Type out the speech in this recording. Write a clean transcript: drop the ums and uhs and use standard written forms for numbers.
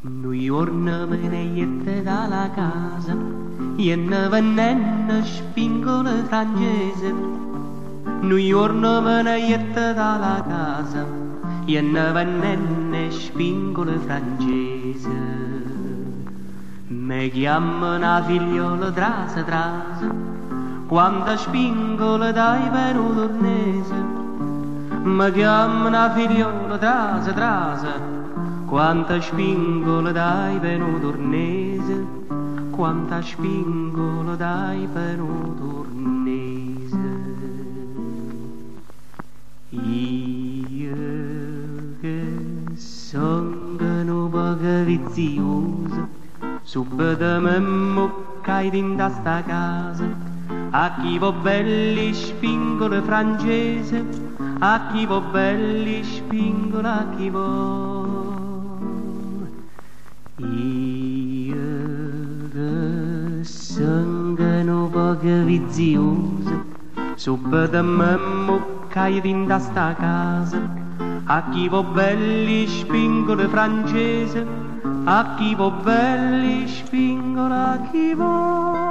Noi ornamenette dalla casa, e ne vennenne spingole francese. Noi ornamenette dalla casa, e ne vennenne spingole francese. Me chiamano a figliola trasa trasa, quanta spingole dai vero tornese. Me chiamano a figliola trasa trasa, quanta spingola dai per un tornese, quanta spingola dai per un tornese. Io che sono poco vizioso, subito mi muccai dinta sta casa, a chi vo belli spingola francese, a chi vo belli spingola, a chi vo. Io che sono poco vizioso, subito mi muccai dinta sta casa, a chi vo belli spingola francese, a chi vo belli spingola, a chi vo.